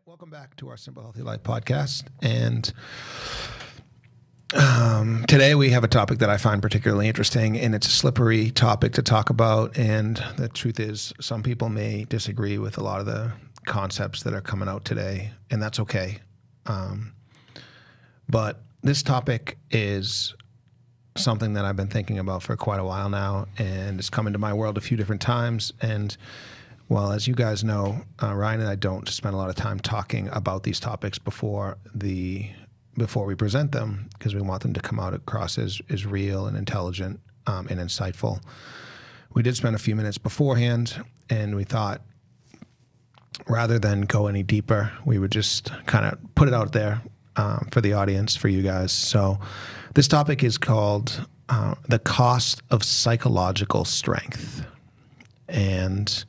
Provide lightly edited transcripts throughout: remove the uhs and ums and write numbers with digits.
welcome back to our Simple Healthy Life podcast. And today we have a topic that I find particularly interesting, and it's a slippery topic to talk about. And the truth is, some people may disagree with a lot of the concepts that are coming out today, and that's okay. But this topic is something that I've been thinking about for quite a while now, and it's come into my world a few different times. And well, as you guys know, Ryan and I don't spend a lot of time talking about these topics before we present them, because we want them to come out across as real and intelligent and insightful. We did spend a few minutes beforehand, and we thought rather than go any deeper, we would just kind of put it out there for the audience, for you guys. So this topic is called the cost of psychological strength. And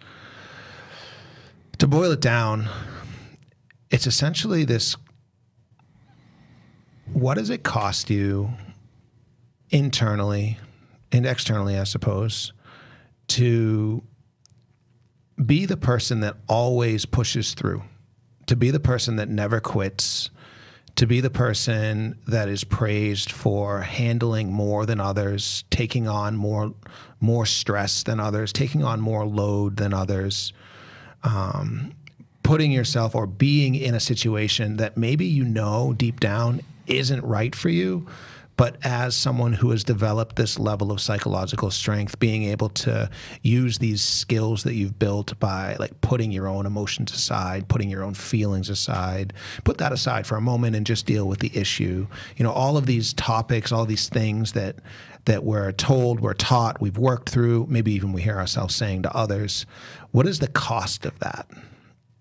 to boil it down, it's essentially this: what does it cost you internally and externally, I suppose, to be the person that always pushes through, to be the person that never quits, to be the person that is praised for handling more than others, taking on more stress than others, taking on more load than others, putting yourself or being in a situation that maybe you know deep down isn't right for you, but as someone who has developed this level of psychological strength, being able to use these skills that you've built by like putting your own emotions aside, putting your own feelings aside, put that aside for a moment and just deal with the issue. You know, all of these topics, all these things that we're told, we're taught, we've worked through, maybe even we hear ourselves saying to others. What is the cost of that?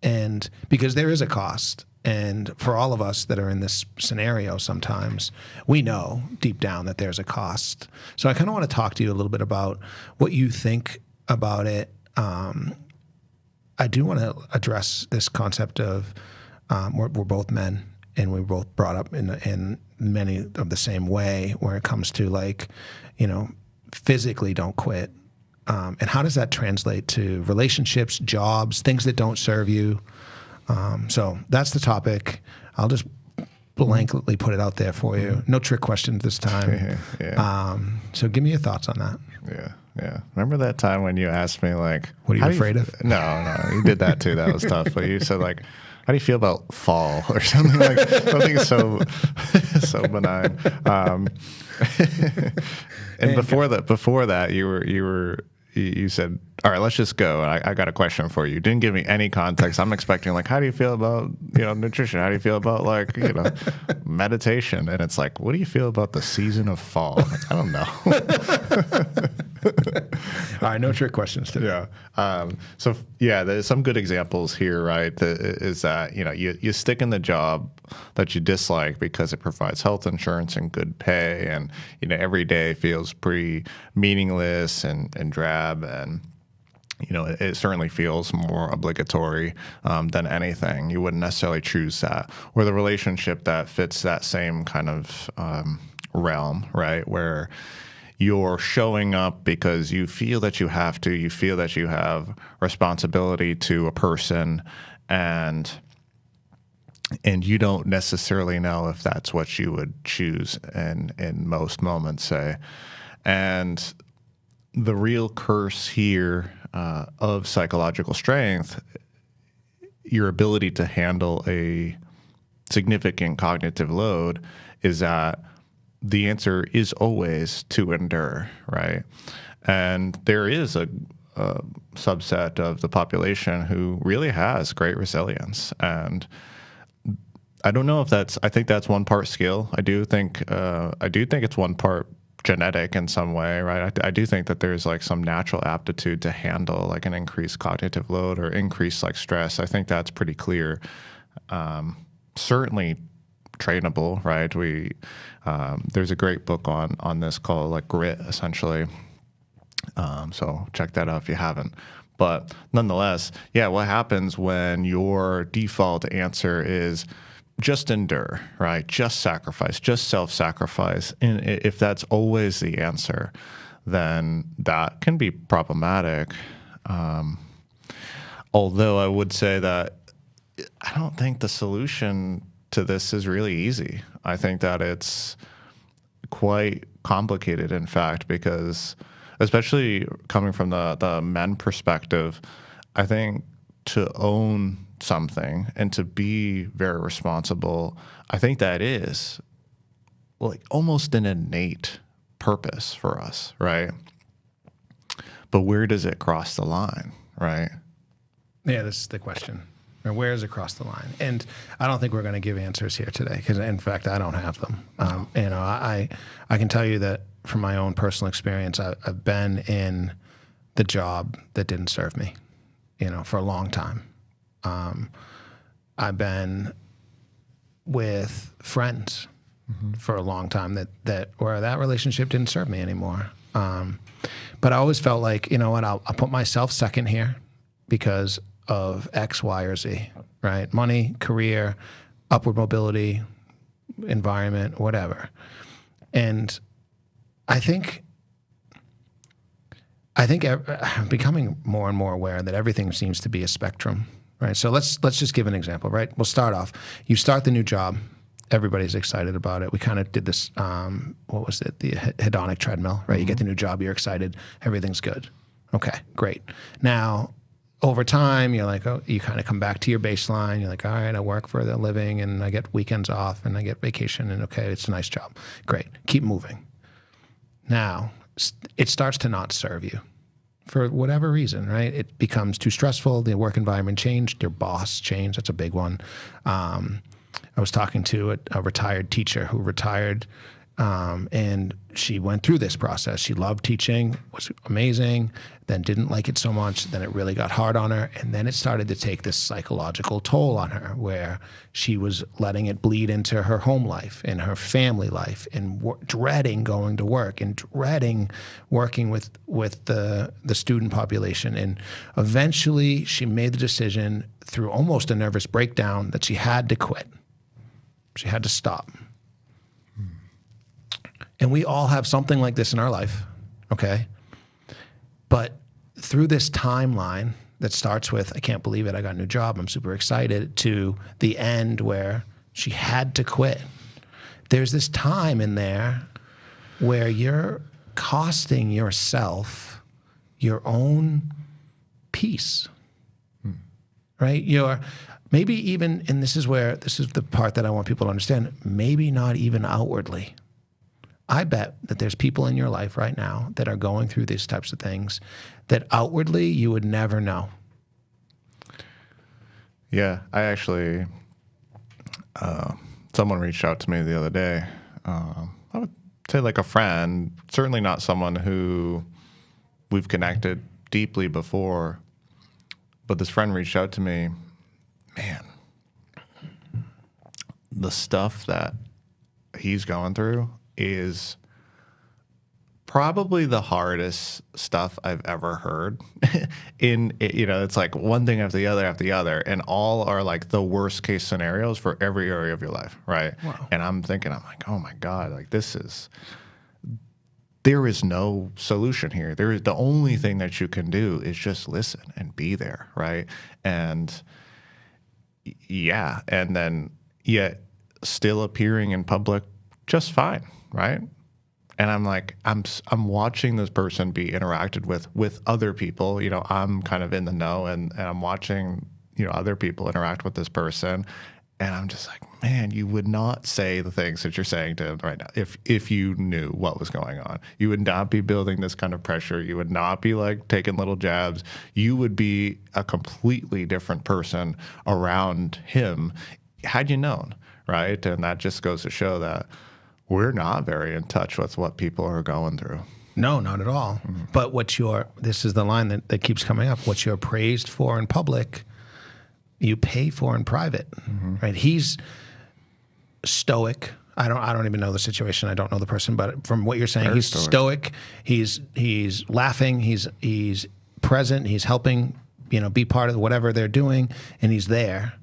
And because there is a cost. And for all of us that are in this scenario, sometimes we know deep down that there's a cost. So I kind of want to talk to you a little bit about what you think about it. I do want to address this concept of we're both men, and we were both brought up in many of the same way where it comes to, like, you know, physically don't quit. And how does that translate to relationships, jobs, things that don't serve you? So that's the topic. I'll just blankly put it out there for you. No trick questions this time. Yeah. So give me your thoughts on that. Yeah. Remember that time when you asked me, like, what are you afraid of? No, you did that too. That was tough. But you said, like, how do you feel about fall or something like something so benign? And before that, you said, all right, let's just go. And I got a question for you. Didn't give me any context. I'm expecting, like, how do you feel about, nutrition? How do you feel about, like, meditation? And it's like, what do you feel about the season of fall? Like, I don't know. All right, no trick questions today. Yeah. There's some good examples here, right? Is that, you stick in the job that you dislike because it provides health insurance and good pay, and, every day feels pretty meaningless and drab, and, it certainly feels more obligatory than anything. You wouldn't necessarily choose that. Or the relationship that fits that same kind of realm, right? Where you're showing up because you feel that you have to, you feel that you have responsibility to a person, and you don't necessarily know if that's what you would choose in most moments, say. And the real curse here of psychological strength, your ability to handle a significant cognitive load, is that the answer is always to endure, right? And there is a subset of the population who really has great resilience. And I don't know if I think that's one part skill. I do think it's one part genetic in some way, right? I do think that there's, like, some natural aptitude to handle, like, an increased cognitive load or increased, like, stress. I think that's pretty clear. Certainly trainable, right? There's a great book on this called, like, Grit, essentially. So check that out if you haven't. But nonetheless, yeah, what happens when your default answer is just endure, right? Just sacrifice, just self-sacrifice. And if that's always the answer, then that can be problematic. Although I would say that I don't think the solution to this is really easy. I think that it's quite complicated, in fact, because especially coming from the men perspective, I think to own something and to be very responsible, I think that is like almost an innate purpose for us, right? But where does it cross the line, right? Yeah, this is the question. Or where does it cross the line? And I don't think we're going to give answers here today because, in fact, I don't have them. You know, I can tell you that from my own personal experience, I've been in the job that didn't serve me, you know, for a long time. I've been with friends for a long time that where that relationship didn't serve me anymore. But I always felt like, you know what, I'll put myself second here because of X, Y, or Z, right? Money, career, upward mobility, environment, whatever. And I think I'm becoming more and more aware that everything seems to be a spectrum, right? So let's just give an example, right? We'll start off. You start the new job. Everybody's excited about it. We kind of did this, what was it? The hedonic treadmill, right? You get the new job, you're excited, everything's good. Okay, great. Now, over time, you're like, oh, you kind of come back to your baseline. You're like, all right, I work for a living and I get weekends off and I get vacation and okay, it's a nice job. Great, keep moving. Now, it starts to not serve you for whatever reason, right? It becomes too stressful. The work environment changed. Your boss changed. That's a big one. I was talking to a retired teacher who retired, and she went through this process. She loved teaching, was amazing, then didn't like it so much. Then it really got hard on her. And then it started to take this psychological toll on her where she was letting it bleed into her home life and her family life and dreading going to work and dreading working with the student population. And eventually she made the decision through almost a nervous breakdown that she had to quit. She had to stop. And we all have something like this in our life, okay? But through this timeline that starts with, I can't believe it, I got a new job, I'm super excited, to the end where she had to quit, there's this time in there where you're costing yourself your own peace, right? You're maybe even, and this is the part that I want people to understand, maybe not even outwardly. I bet that there's people in your life right now that are going through these types of things that outwardly you would never know. Yeah, I actually, someone reached out to me the other day. I would say like a friend, certainly not someone who we've connected deeply before, but this friend reached out to me. Man, the stuff that he's going through is probably the hardest stuff I've ever heard. It's like one thing after the other, and all are like the worst case scenarios for every area of your life, right? Wow. And I'm like, oh my God, like there is no solution here. The only thing that you can do is just listen and be there, right? And yeah, and then yet still appearing in public just fine, right? And I'm like, I'm watching this person be interacted with other people. You know, I'm kind of in the know, and I'm watching, you know, other people interact with this person, and I'm just like, man, you would not say the things that you're saying to him right now if you knew what was going on. You would not be building this kind of pressure. You would not be like taking little jabs. You would be a completely different person around him had you known, right? And that just goes to show that we're not very in touch with what people are going through. No, not at all. Mm-hmm. But this is the line that keeps coming up, what you're praised for in public, you pay for in private, right? He's stoic. I don't even know the situation. I don't know the person, but from what you're saying, very he's stoic. He's laughing. He's present. He's helping, you know, be part of whatever they're doing, and he's there.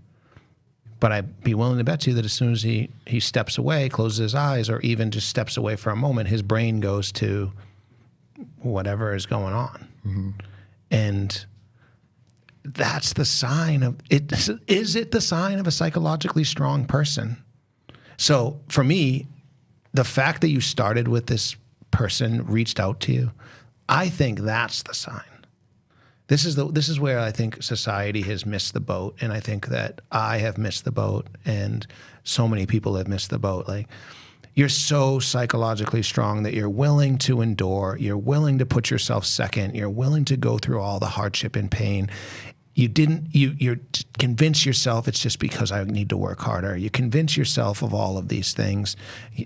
But I'd be willing to bet you that as soon as he steps away, closes his eyes, or even just steps away for a moment, his brain goes to whatever is going on. Mm-hmm. And that's the sign of it. Is it the sign of a psychologically strong person? So for me, the fact that you started with this person reached out to you, I think that's the sign. This is where I think society has missed the boat, and I think that I have missed the boat, and so many people have missed the boat. Like, you're so psychologically strong that you're willing to endure, you're willing to put yourself second, you're willing to go through all the hardship and pain. You convince yourself it's just because I need to work harder. You convince yourself of all of these things.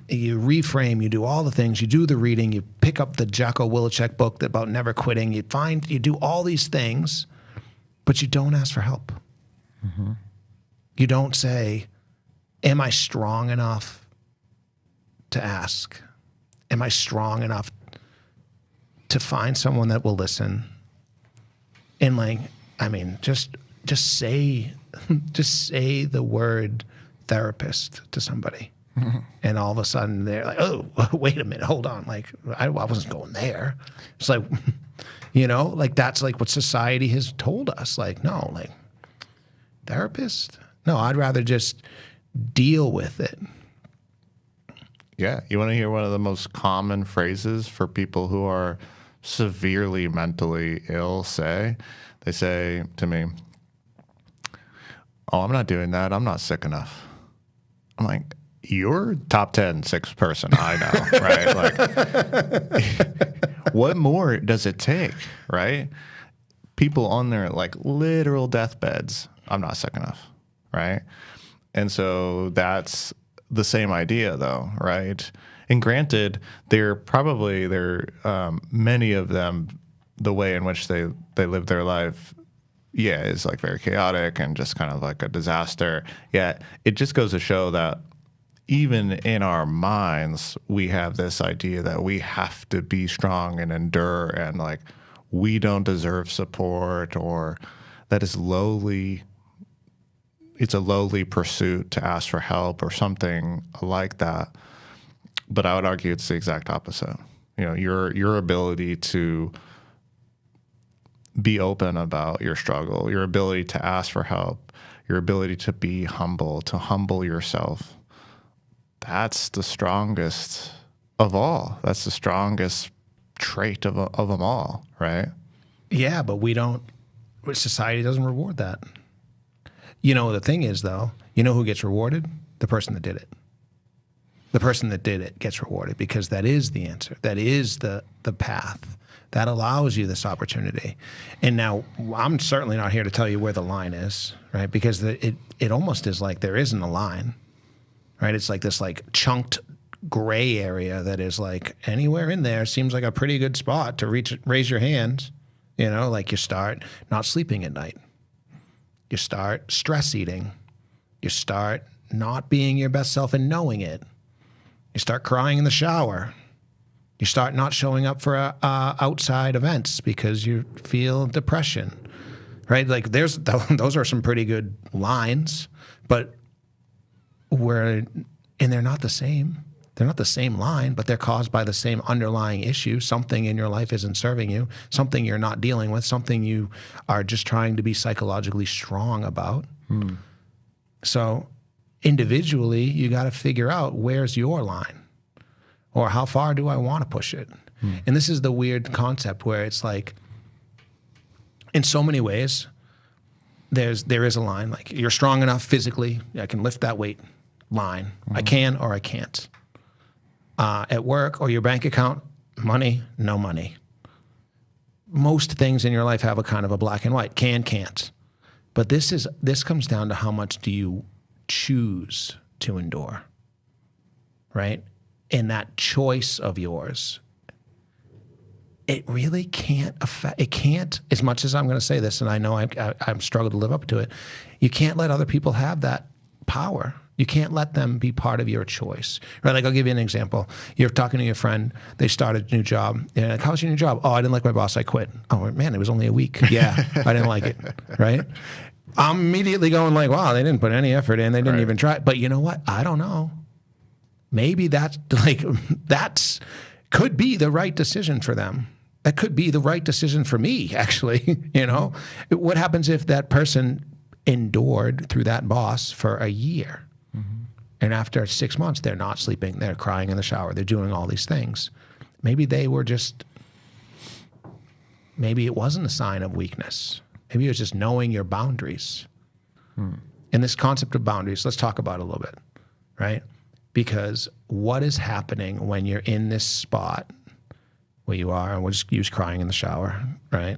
You reframe, you do all the things, you do the reading, you pick up the Jocko Willachek book about never quitting, you do all these things, but you don't ask for help. Mm-hmm. You don't say, am I strong enough to ask? Am I strong enough to find someone that will listen? And like, I mean, just say the word therapist to somebody, mm-hmm. and all of a sudden they're like, oh, wait a minute, hold on, like I wasn't going there. It's like, like that's like what society has told us. Like, no, like therapist? No, I'd rather just deal with it. Yeah, you want to hear one of the most common phrases for people who are severely mentally ill say? They say to me, oh, I'm not doing that. I'm not sick enough. I'm like, you're top 10 sick person I know, right? Like, what more does it take, right? People on their like literal deathbeds, I'm not sick enough, right? And so that's the same idea though, right? And granted, many of them, the way in which they live their life, is like very chaotic and just kind of like a disaster. Yet it just goes to show that even in our minds, we have this idea that we have to be strong and endure, and like we don't deserve support, or that is lowly. It's a lowly pursuit to ask for help or something like that. But I would argue it's the exact opposite. Your ability to be open about your struggle, your ability to ask for help, your ability to be humble, to humble yourself. That's the strongest of all. That's the strongest trait of them all, right? Yeah, but society doesn't reward that. The thing is, though, who gets rewarded? The person that did it. The person that did it gets rewarded, because that is the answer. That is the path. That allows you this opportunity. And now, I'm certainly not here to tell you where the line is, right? Because it almost is like there isn't a line, right? It's like this like chunked gray area that is like anywhere in there seems like a pretty good spot to raise your hand. Like you start not sleeping at night. You start stress eating. You start not being your best self and knowing it. You start crying in the shower. You start not showing up for outside events because you feel depression, right? Like those are some pretty good lines, but they're not the same. They're not the same line, but they're caused by the same underlying issue. Something in your life isn't serving you, something you're not dealing with, something you are just trying to be psychologically strong about. So individually, you got to figure out where's your line. Or how far do I want to push it? And this is the weird concept where it's like, in so many ways, there is a line. Like, you're strong enough physically, I can lift that weight line. I can or I can't. At work or your bank account, money, no money. Most things in your life have a kind of a black and white, can, can't. But this comes down to how much do you choose to endure, right? And that choice of yours, it really can't affect, it can't, as much as I'm going to say this, and I know I'm struggling to live up to it, you can't let other people have that power. You can't let them be part of your choice, right? Like, I'll give you an example. You're talking to your friend, they started a new job. You're like, how's your new job? Oh, I didn't like my boss, I quit. Oh man, it was only a week. Yeah, I didn't like it, right? I'm immediately going like, wow, they didn't put any effort in, they didn't even try. But you know what? I don't know. Maybe that's could be the right decision for them. That could be the right decision for me, actually. What happens if that person endured through that boss for a year? And after 6 months, they're not sleeping, they're crying in the shower, they're doing all these things. Maybe they were maybe it wasn't a sign of weakness. Maybe it was just knowing your boundaries. And this concept of boundaries, let's talk about it a little bit, right? Because what is happening when you're in this spot where you are, and we'll just use crying in the shower, right?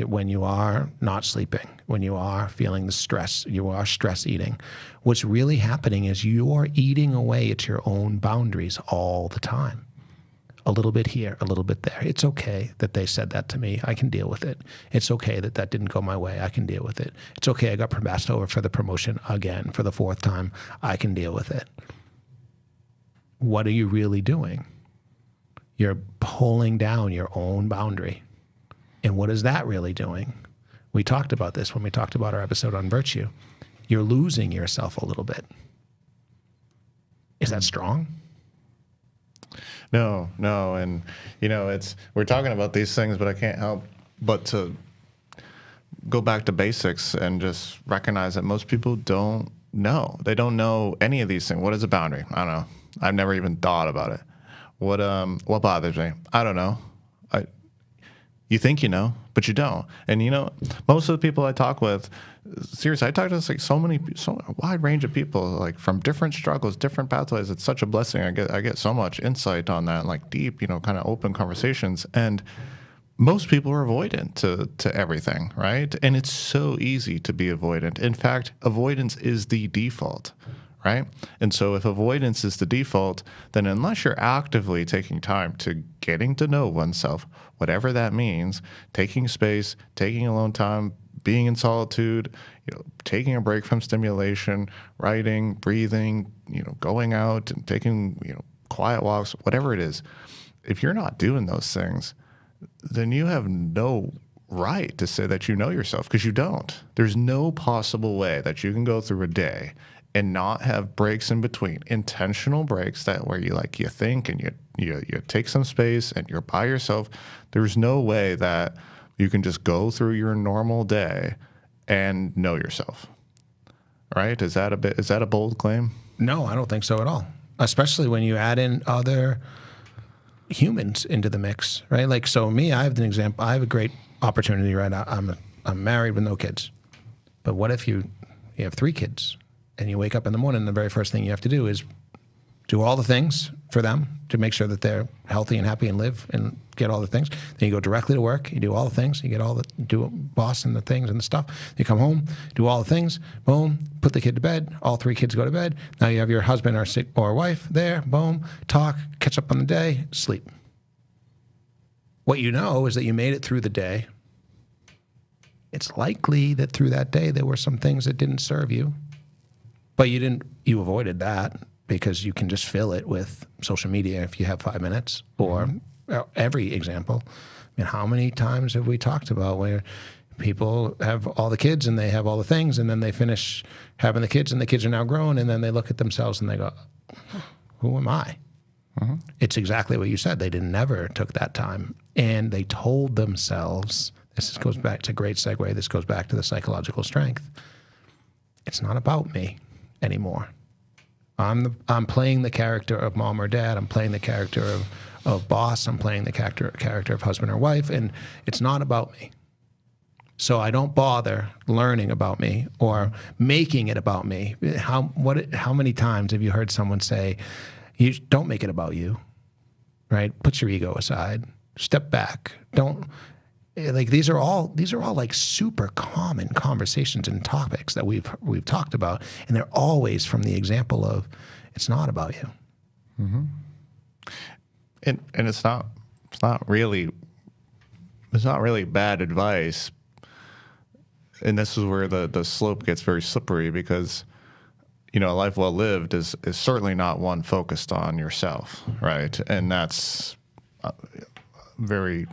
When you are not sleeping, when you are feeling the stress, you are stress eating, what's really happening is you are eating away at your own boundaries all the time. A little bit here, a little bit there. It's okay that they said that to me. I can deal with it. It's okay that that didn't go my way. I can deal with it. It's okay I got passed over for the promotion again for the 4th time. I can deal with it. What are you really doing? You're pulling down your own boundary. And what is that really doing? We talked about this when we talked about our episode on virtue. You're losing yourself a little bit. Is that strong? No. And, we're talking about these things, but I can't help but to go back to basics and just recognize that most people don't know. They don't know any of these things. What is a boundary? I don't know. I've never even thought about it. What bothers me? I don't know. You think you know, but you don't. And most of the people I talk with, seriously, I talk to so a wide range of people, like from different struggles, different pathways. It's such a blessing. I get so much insight on that, like deep, kind of open conversations. And most people are avoidant to everything, right? And it's so easy to be avoidant. In fact, avoidance is the default. Right? And so if avoidance is the default, then unless you're actively taking time to getting to know oneself, whatever that means, taking space, taking alone time, being in solitude, taking a break from stimulation, writing, breathing, going out and taking, quiet walks, whatever it is, if you're not doing those things, then you have no right to say that you know yourself, because you don't. There's no possible way that you can go through a day and not have breaks in between, intentional breaks where you think and you take some space and you're by yourself. There's no way that you can just go through your normal day and know yourself. Right? Is that a bold claim? No, I don't think so at all. Especially when you add in other humans into the mix, right? Like, so me, I have an example. I have a great opportunity right now. I'm married with no kids. But what if you have 3 kids? And you wake up in the morning, the very first thing you have to do is do all the things for them to make sure that they're healthy and happy and live and get all the things. Then you go directly to work, you do all the things, you get do boss and the things and the stuff. You come home, do all the things, boom, put the kid to bed, all 3 kids go to bed. Now you have your husband or wife there, boom, talk, catch up on the day, sleep. What you know is that you made it through the day. It's likely that through that day there were some things that didn't serve you. But you avoided that because you can just fill it with social media if you have 5 minutes, or every example. I mean, how many times have we talked about where people have all the kids and they have all the things, and then they finish having the kids and the kids are now grown, and then they look at themselves and they go, who am I? It's exactly what you said. They never took that time. And they told themselves, this goes back to a great segue, this goes back to the psychological strength. It's not about me anymore. I'm playing the character of mom or dad. I'm playing the character of boss. I'm playing the character of husband or wife, and it's not about me. So I don't bother learning about me or making it about me. How many times have you heard someone say, "You don't make it about you," right? Put your ego aside. Step back. Don't. Like these are all like super common conversations and topics that we've talked about, and they're always from the example of it's not about you. And it's not really bad advice. And this is where the slope gets very slippery, because a life well lived is certainly not one focused on yourself, right? And that's very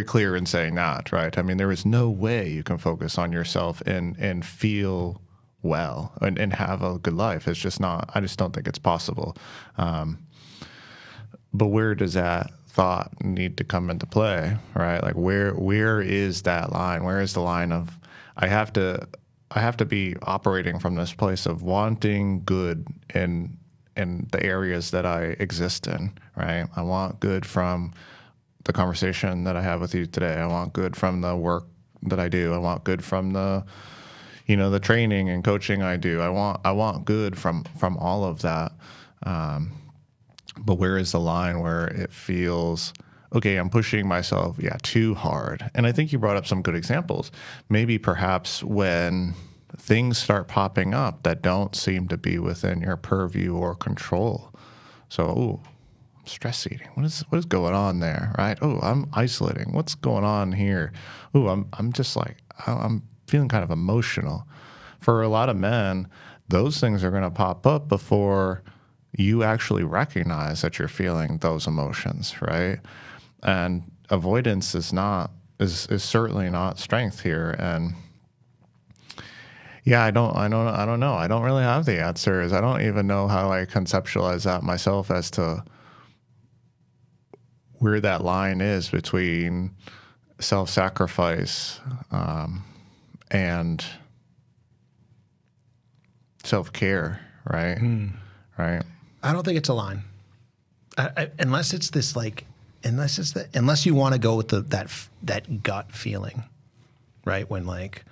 clear in saying that, right? I mean, there is no way you can focus on yourself and feel well and have a good life. I just don't think it's possible. But where does that thought need to come into play, right? Like where is that line? Where is the line of I have to be operating from this place of wanting good in the areas that I exist in, right? I want good from the conversation that I have with you today. I want good from the work that I do. I want good from the the training and coaching I do. I want good from all of that. But where is the line where it feels, okay, I'm pushing myself, too hard? And I think you brought up some good examples. Maybe perhaps when things start popping up that don't seem to be within your purview or control. So, I'm stress eating. What is going on there, right? Oh, I'm isolating. What's going on here? Oh, I'm just like, I'm feeling kind of emotional. For a lot of men, those things are going to pop up before you actually recognize that you're feeling those emotions, right? And avoidance is certainly not strength here. And I don't know. I don't really have the answers. I don't even know how I conceptualize that myself as to where that line is between self-sacrifice and self-care, right? Right. I don't think it's a line, unless it's this unless you want to go with that gut feeling, right? When like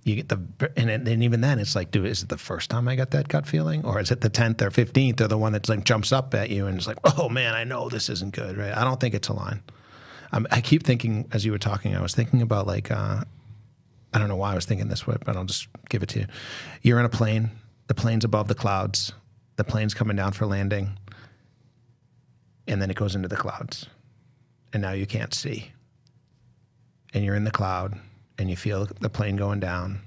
you get and even then it's like, is it the first time I got that gut feeling, or is it the 10th or 15th, or the one that's like jumps up at you and it's like, oh man, I know this isn't good, right? I don't think it's a line. I keep thinking, as you were talking, I was thinking about like, I don't know why I was thinking this way, but I'll just give it to you. You're in a plane, the plane's above the clouds, the plane's coming down for landing, and then it goes into the clouds, and now you can't see. And you're in the cloud, and you feel the plane going down,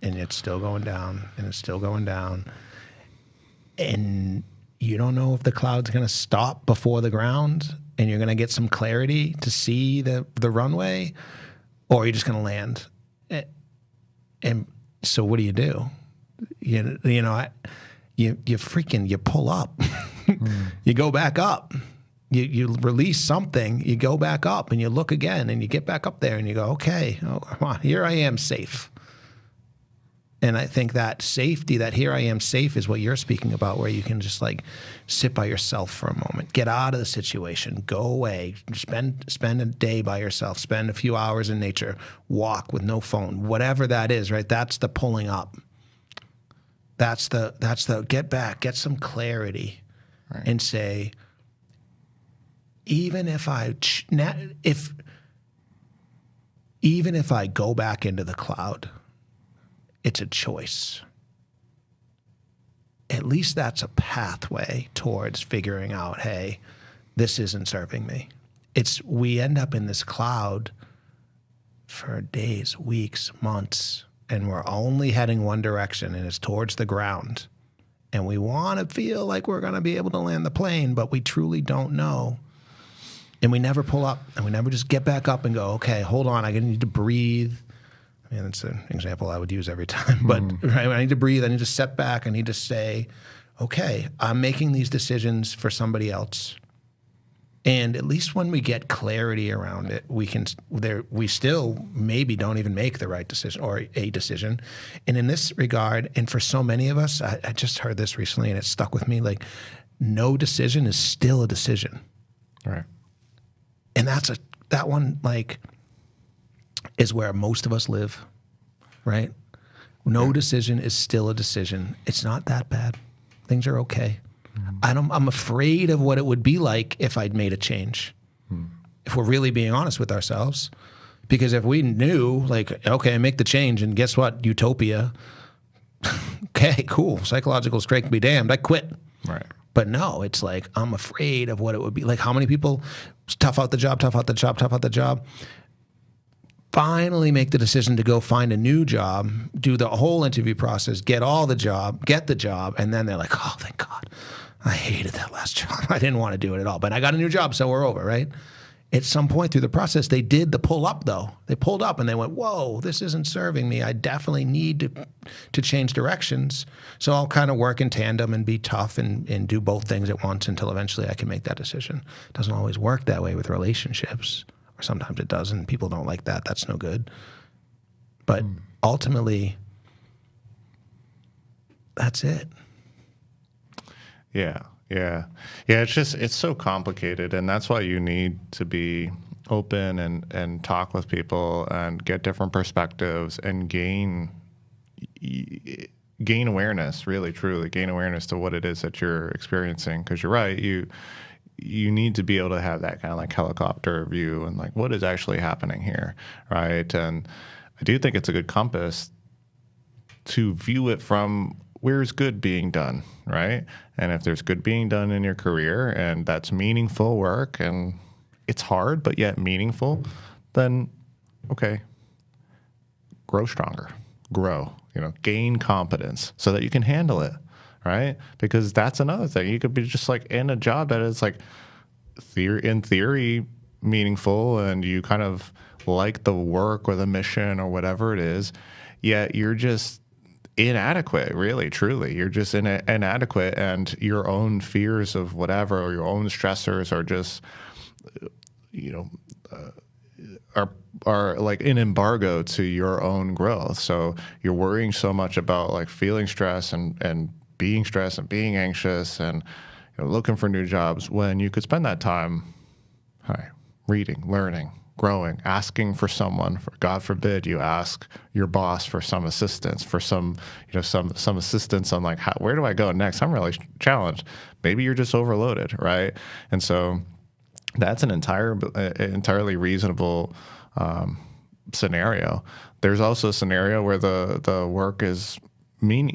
and it's still going down, and it's still going down, and you don't know if the cloud's going to stop before the ground, and you're going to get some clarity to see the runway, or you're just going to land. And so what do? You pull up. You go back up. You release something, you go back up and you look again and you get back up there and you go, okay, come on, here I am safe. And I think that safety, that here I am safe, is what you're speaking about, where you can just like sit by yourself for a moment, get out of the situation, go away, spend a day by yourself, spend a few hours in nature, walk with no phone, whatever that is, right? That's the pulling up. That's the get back, get some clarity, right? And say, even if I go back into the cloud, it's a choice. At least that's a pathway towards figuring out, hey, this isn't serving me. We end up in this cloud for days, weeks, months, and we're only heading one direction, and it's towards the ground. And we want to feel like we're going to be able to land the plane, but we truly don't know. And we never pull up, and we never just get back up and go, okay, hold on, I need to breathe. I mean, that's an example I would use every time. But right, I need to breathe, I need to step back, I need to say, okay, I'm making these decisions for somebody else. And at least when we get clarity around it, we still maybe don't even make the right decision or a decision. And in this regard, and for so many of us, I just heard this recently and it stuck with me, like, no decision is still a decision. Right. And that one, like, is where most of us live, right? No decision is still a decision. It's not that bad. Things are okay. I'm afraid of what it would be like if I'd made a change. If we're really being honest with ourselves. Because if we knew, like, okay, make the change, and guess what? Utopia. Okay, cool. Psychological strength be damned. I quit. Right. But no, it's like, I'm afraid of what it would be. Like, how many people tough out the job, finally make the decision to go find a new job, do the whole interview process, get the job, and then they're like, oh, thank God. I hated that last job. I didn't want to do it at all. But I got a new job, so we're over, right? At some point through the process, they did the pull up, though. They pulled up and they went, whoa, this isn't serving me. I definitely need to change directions. So I'll kind of work in tandem and be tough and do both things at once until eventually I can make that decision. It doesn't always work that way with relationships, or sometimes it does, and people don't like that. That's no good. But ultimately, that's it. Yeah. Yeah. Yeah. It's so complicated. And that's why you need to be open and talk with people and get different perspectives and gain awareness, really, truly gain awareness to what it is that you're experiencing. Cause you're right. You need to be able to have that kind of like helicopter view and like, what is actually happening here? Right. And I do think it's a good compass to view it from where's good being done, right? And if there's good being done in your career and that's meaningful work and it's hard but yet meaningful, then okay, grow stronger, gain competence so that you can handle it, right? Because that's another thing. You could be just like in a job that is like in theory meaningful and you kind of like the work or the mission or whatever it is, yet you're just inadequate, really, truly. You're just inadequate, and your own fears of whatever or your own stressors are just, are like an embargo to your own growth. So you're worrying so much about like feeling stress and being stressed and being anxious and looking for new jobs when you could spend that time reading, learning, growing, asking for someone. For God forbid you ask your boss for some assistance, for some assistance on like where do I go next? I'm really challenged. Maybe you're just overloaded, right? And so that's an entirely reasonable scenario. There's also a scenario where the work is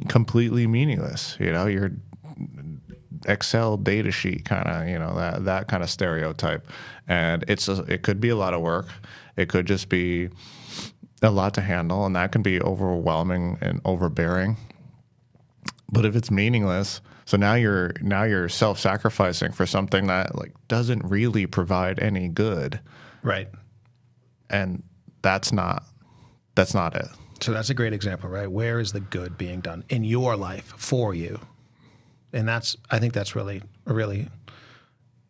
completely meaningless. Your Excel data sheet kind of, that kind of stereotype. And it could be a lot of work. It could just be a lot to handle, and that can be overwhelming and overbearing. But if it's meaningless, so now you're self-sacrificing for something that like doesn't really provide any good. Right. And that's not it. So that's a great example, right? Where is the good being done in your life for you? And I think that's really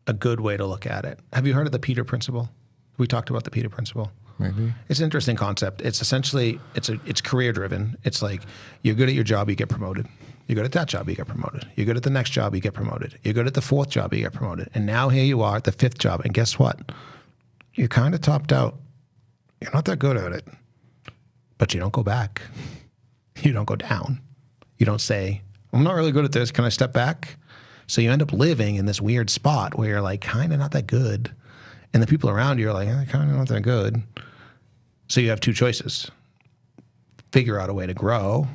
a good way to look at it. Have you heard of the Peter Principle? We talked about the Peter Principle. Maybe. It's an interesting concept. It's essentially, it's career driven. It's like you're good at your job, you get promoted. You're good at that job, you get promoted. You're good at the next job, you get promoted. You're good at the fourth job, you get promoted. And now here you are at the fifth job. And guess what? You're kind of topped out. You're not that good at it. But you don't go back. You don't go down. You don't say, I'm not really good at this. Can I step back? So you end up living in this weird spot where you're like kind of not that good. And the people around you are like, kind of not that good. So you have two choices. Figure out a way to grow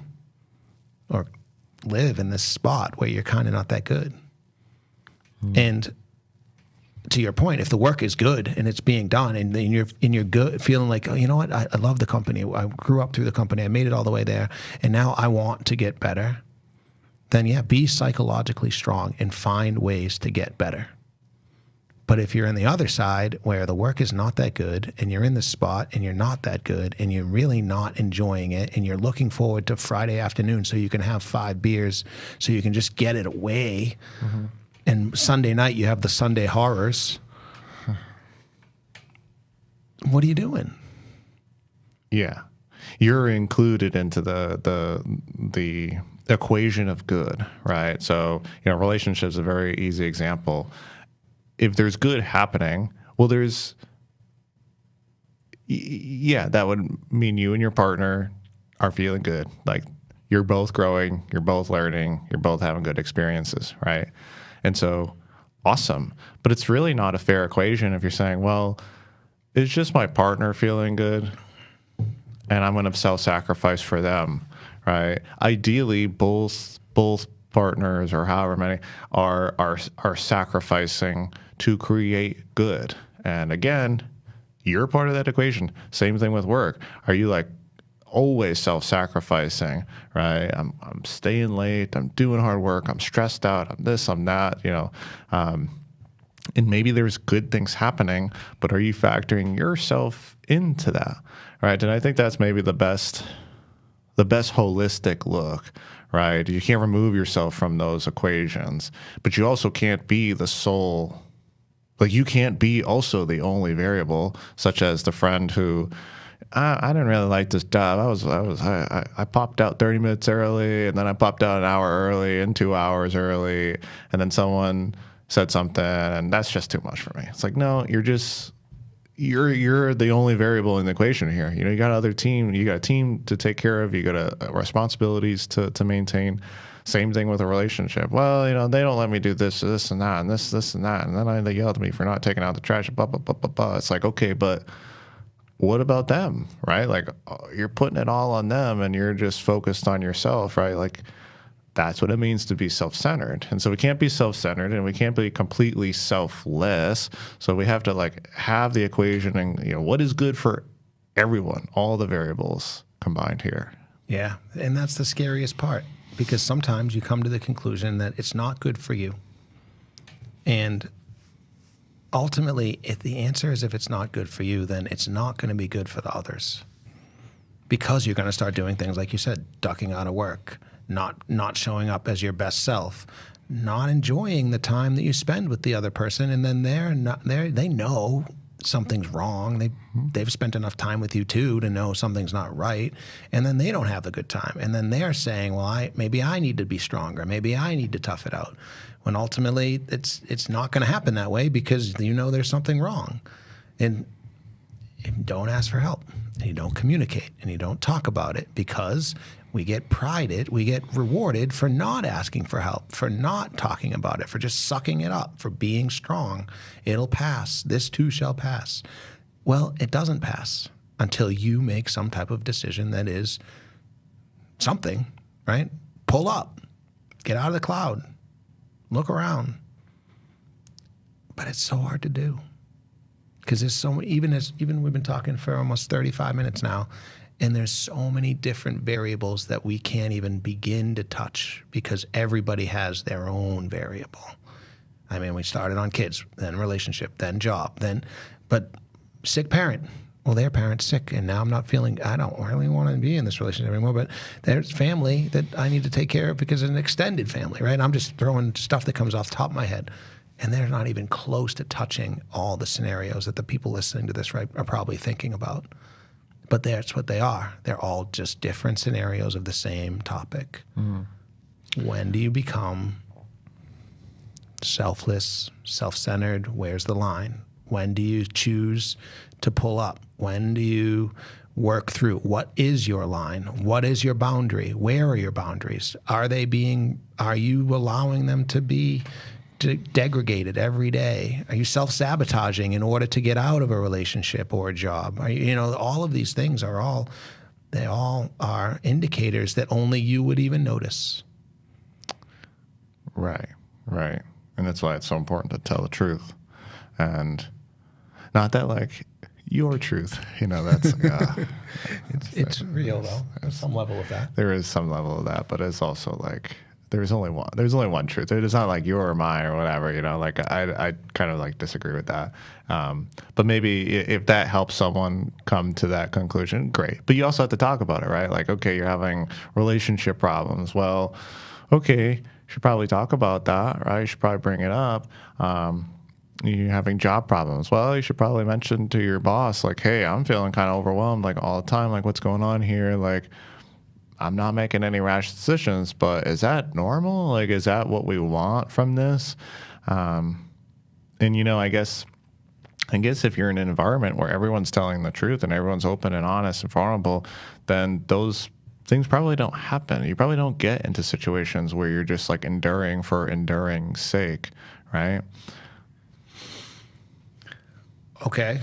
or live in this spot where you're kind of not that good. And to your point, if the work is good and it's being done and you're good, feeling like, oh, you know what? I love the company. I grew up through the company. I made it all the way there. And now I want to get better. Then yeah, be psychologically strong and find ways to get better. But if you're in the other side where the work is not that good and you're in this spot and you're not that good and you're really not enjoying it and you're looking forward to Friday afternoon so you can have 5 beers so you can just get it away, and Sunday night you have the Sunday horrors, what are you doing? Yeah. You're included into the equation of good, right? So, relationships is a very easy example. If there's good happening, well, that would mean you and your partner are feeling good. Like you're both growing, you're both learning, you're both having good experiences, right? And so, awesome. But it's really not a fair equation if you're saying, well, it's just my partner feeling good and I'm going to self-sacrifice for them, right? Ideally, both partners or however many are sacrificing to create good. And again, you're part of that equation. Same thing with work. Are you like always self-sacrificing, right? I'm staying late. I'm doing hard work. I'm stressed out. I'm this, I'm that, And maybe there's good things happening, but are you factoring yourself into that, right? And I think that's maybe the best holistic look, right? You can't remove yourself from those equations, but you also can't be the sole, like you can't be also the only variable, such as the friend who, I didn't really like this job. I popped out 30 minutes early, and then I popped out an hour early and 2 hours early, and then someone said something, and that's just too much for me. It's like, no, you're the only variable in the equation here. You know, you got a team to take care of, you got responsibilities to maintain. Same thing with a relationship. Well, you know, they don't let me do this and that, and this and that, and then they yelled at me for not taking out the trash, blah, blah, blah, blah, blah. It's like, okay, but what about them, right? Like, you're putting it all on them, and you're just focused on yourself, right? Like, that's what it means to be self-centered. And so we can't be self-centered, and we can't be completely selfless. So we have to like have the equation, and you know, what is good for everyone, all the variables combined here. Yeah. And that's the scariest part, because sometimes you come to the conclusion that it's not good for you. And ultimately, if the answer is if it's not good for you, then it's not going to be good for the others, because you're going to start doing things like you said, ducking out of work, not showing up as your best self, not enjoying the time that you spend with the other person, and then they know something's wrong. They've spent enough time with you too to know something's not right, and then they don't have a good time, and then they're saying, well, maybe I need to be stronger, maybe I need to tough it out, when ultimately it's not going to happen that way, because you know there's something wrong. And you don't ask for help, and you don't communicate, and you don't talk about it, because we get we get rewarded for not asking for help, for not talking about it, for just sucking it up, for being strong. It'll pass. This too shall pass. Well, it doesn't pass until you make some type of decision that is something, right? Pull up, get out of the cloud, look around. But it's so hard to do, because there's so many, even we've been talking for almost 35 minutes now, and there's so many different variables that we can't even begin to touch, because everybody has their own variable. I mean, we started on kids, then relationship, then job, but sick parent. Well, their parent's sick, and now I don't really want to be in this relationship anymore, but there's family that I need to take care of because it's an extended family, right? I'm just throwing stuff that comes off the top of my head, and they're not even close to touching all the scenarios that the people listening to this, right, are probably thinking about. But that's what they are. They're all just different scenarios of the same topic. Mm. When do you become selfless, self-centered? Where's the line? When do you choose to pull up? When do you work through? What is your line? What is your boundary? Where are your boundaries? Are you allowing them to be degraded every day? Are you self-sabotaging in order to get out of a relationship or a job? All of these things are all indicators that only you would even notice. Right. And that's why it's so important to tell the truth. And not that like your truth, that's it's real though. There's some level of that. There is some level of that, but it's also like there's only one truth. It's not like your or mine or whatever, like I kind of like disagree with that. But maybe if that helps someone come to that conclusion, great. But you also have to talk about it, right? Like, okay, you're having relationship problems. Well, okay, you should probably talk about that, right? You should probably bring it up. You're having job problems. Well, you should probably mention to your boss, like, hey, I'm feeling kind of overwhelmed, like all the time. Like, what's going on here? Like, I'm not making any rash decisions, but is that normal? Like, is that what we want from this? And, I guess if you're in an environment where everyone's telling the truth and everyone's open and honest and vulnerable, then those things probably don't happen. You probably don't get into situations where you're just like enduring for enduring's sake, right? Okay.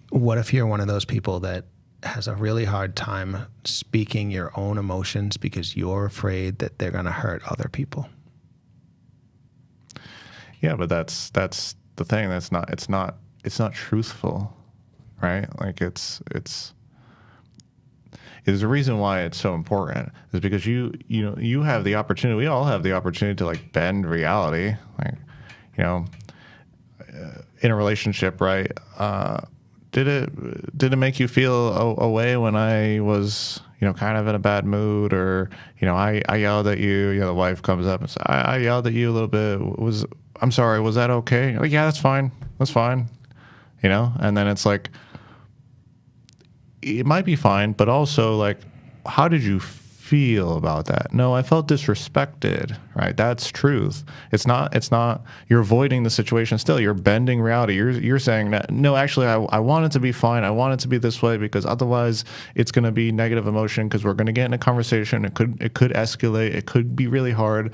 What if you're one of those people that has a really hard time speaking your own emotions because you're afraid that they're going to hurt other people? Yeah, but that's the thing. It's not truthful, right? Like there's a reason why it's so important is because you have the opportunity. We all have the opportunity to like bend reality. Like you know, in a relationship, right? Did it make you feel a way when I was, you know, kind of in a bad mood, or, you know, I yelled at you, you know, the wife comes up and says, I yelled at you a little bit. I'm sorry, was that okay? Like, yeah, that's fine. That's fine. You know? And then it's like, it might be fine, but also like, how did you feel about that? No, I felt disrespected, right? That's truth. It's not, you're avoiding the situation still. You're bending reality. You're saying that, no, actually, I want it to be fine. I want it to be this way because otherwise it's going to be negative emotion because we're going to get in a conversation. It could escalate. It could be really hard.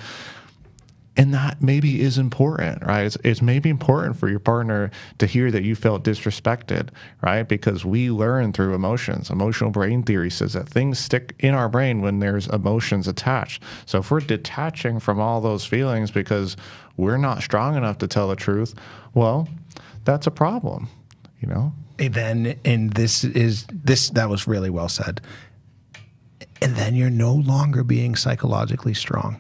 And that maybe is important, right? It's maybe important for your partner to hear that you felt disrespected, right? Because we learn through emotions. Emotional brain theory says that things stick in our brain when there's emotions attached. So if we're detaching from all those feelings because we're not strong enough to tell the truth, well, that's a problem, you know? And that was really well said. And then you're no longer being psychologically strong.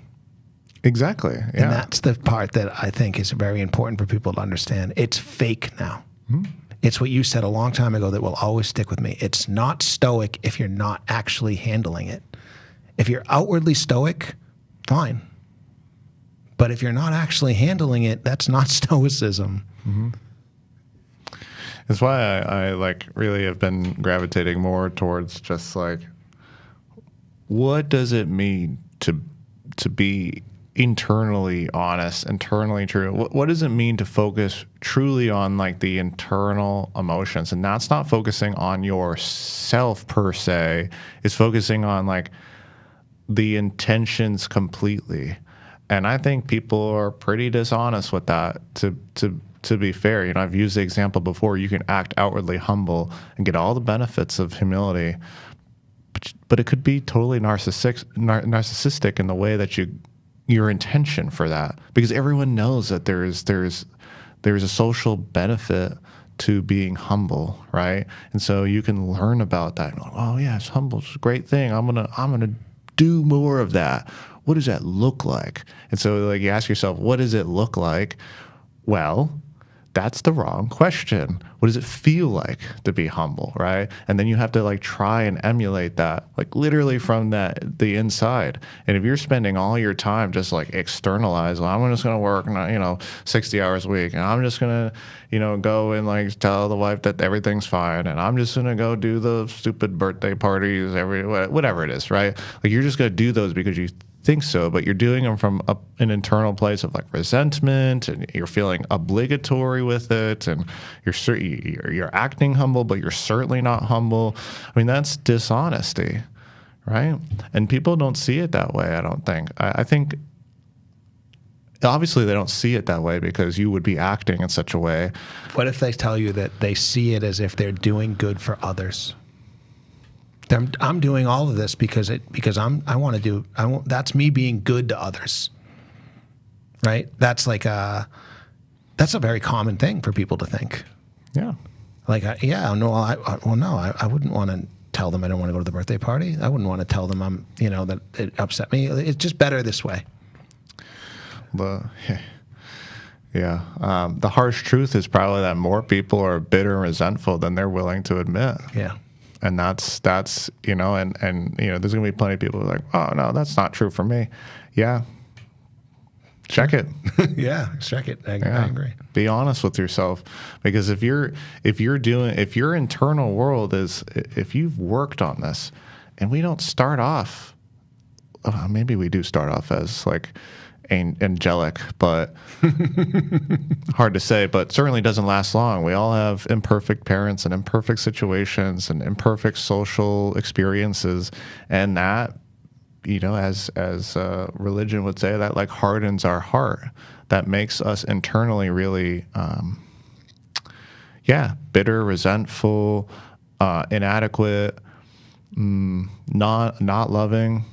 Exactly. Yeah. And that's the part that I think is very important for people to understand. It's fake now. Mm-hmm. It's what you said a long time ago that will always stick with me. It's not stoic if you're not actually handling it. If you're outwardly stoic, fine. But if you're not actually handling it, that's not stoicism. Mm-hmm. That's why I like really have been gravitating more towards just like, what does it mean to be internally honest, internally true? What does it mean to focus truly on like the internal emotions? And that's not focusing on yourself per se. It's focusing on like the intentions completely. And I think people are pretty dishonest with that. To be fair, you know, I've used the example before. You can act outwardly humble and get all the benefits of humility, but it could be totally narcissistic in the way that your intention for that, because everyone knows that there's a social benefit to being humble, right? And so you can learn about that. Like, oh yeah, it's humble. It's a great thing. I'm gonna do more of that. What does that look like? And so like you ask yourself, what does it look like? Well, that's the wrong question. What does it feel like to be humble, right? And then you have to like try and emulate that, like literally from the inside. And if you're spending all your time just like externalize, well, I'm just going to work, 60 hours a week, and I'm just going to, go and like tell the wife that everything's fine, and I'm just going to go do the stupid birthday parties, whatever it is, right? Like you're just going to do those because you think so, but you're doing them from an internal place of like resentment, and you're feeling obligatory with it, and you're acting humble, but you're certainly not humble. I mean, that's dishonesty, right? And people don't see it that way, I don't think. I think obviously they don't see it that way because you would be acting in such a way. What if they tell you that they see it as if they're doing good for others? I'm doing all of this because that's me being good to others, right? That's like that's a very common thing for people to think. Yeah. Like, I wouldn't want to tell them I don't want to go to the birthday party. I wouldn't want to tell them that it upset me. It's just better this way. The harsh truth is probably that more people are bitter and resentful than they're willing to admit. Yeah. And that's there's going to be plenty of people who are like, oh, no, that's not true for me. Yeah. Check it. Yeah, check it. I agree. Be honest with yourself, because if your internal world is, if you've worked on this, and we don't start off, maybe we do start off as like angelic, but hard to say, but certainly doesn't last long. We all have imperfect parents and imperfect situations and imperfect social experiences, and that, as religion would say, that like hardens our heart. That makes us internally really bitter, resentful, inadequate, not loving.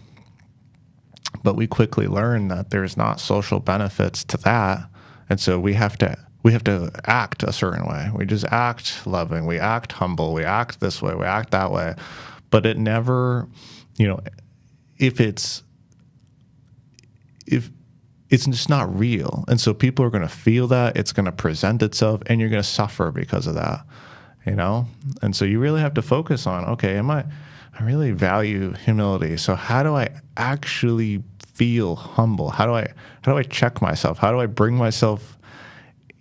But we quickly learn that there's not social benefits to that, and so we have to act a certain way. We just act loving, we act humble, we act this way, we act that way. But it never, if it's just not real. And so people are going to feel that, it's going to present itself, and you're going to suffer because of that, you know? And so you really have to focus on, okay, I really value humility. So how do I actually feel humble? How do I check myself? How do I bring myself,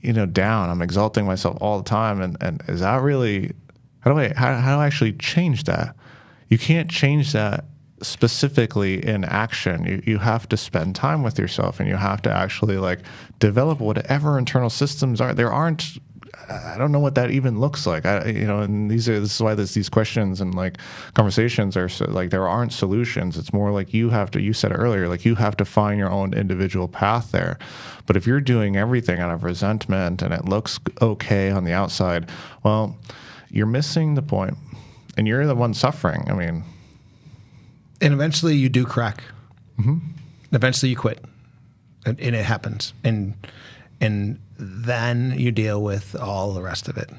down? I'm exalting myself all the time. And is that really, how do I actually change that? You can't change that specifically in action. You have to spend time with yourself, and you have to actually like develop whatever internal systems are. I don't know what that even looks like. And this is why these questions and like conversations are so, like, there aren't solutions. It's more like you said earlier, like you have to find your own individual path there. But if you're doing everything out of resentment and it looks okay on the outside, well, you're missing the point, and you're the one suffering. I mean, and eventually you do crack. Mm-hmm. Eventually you quit, and it happens. And then you deal with all the rest of it.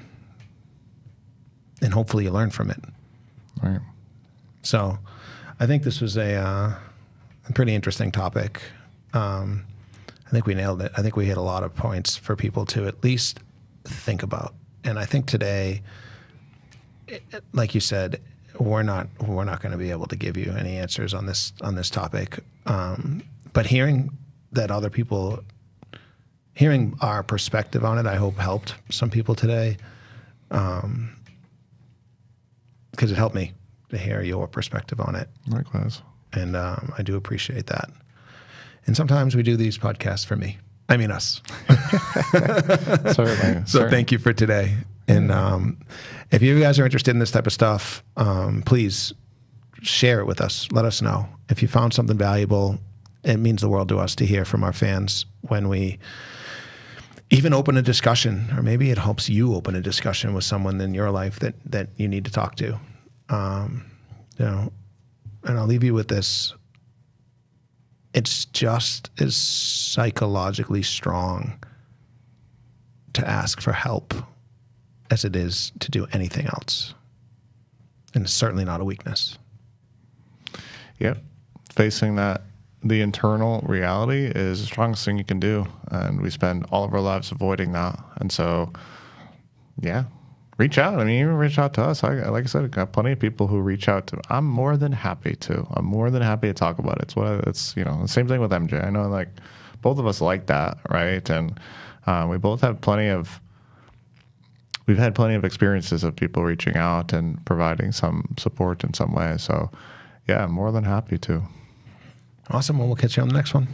And hopefully you learn from it. Right. So I think this was a pretty interesting topic. I think we nailed it. I think we hit a lot of points for people to at least think about. And I think today, like you said, we're not going to be able to give you any answers on this topic. But hearing our perspective on it, I hope helped some people today, because it helped me to hear your perspective on it. Likewise. And I do appreciate that. And sometimes we do these podcasts for me. I mean us. Certainly. So thank you for today. And if you guys are interested in this type of stuff, please share it with us. Let us know. If you found something valuable, it means the world to us to hear from our fans when we even open a discussion, or maybe it helps you open a discussion with someone in your life that you need to talk to. And I'll leave you with this. It's just as psychologically strong to ask for help as it is to do anything else. And it's certainly not a weakness. Yep. Facing the internal reality is the strongest thing you can do. And we spend all of our lives avoiding that. And so, yeah, reach out. I mean, even reach out to us. Like I said, I got plenty of people who reach out to. I'm more than happy to. I'm more than happy to talk about it. It's the same thing with MJ. I know, like, both of us like that, right? And we both have we've had plenty of experiences of people reaching out and providing some support in some way. So, yeah, I'm more than happy to. Awesome. Well, we'll catch you on the next one.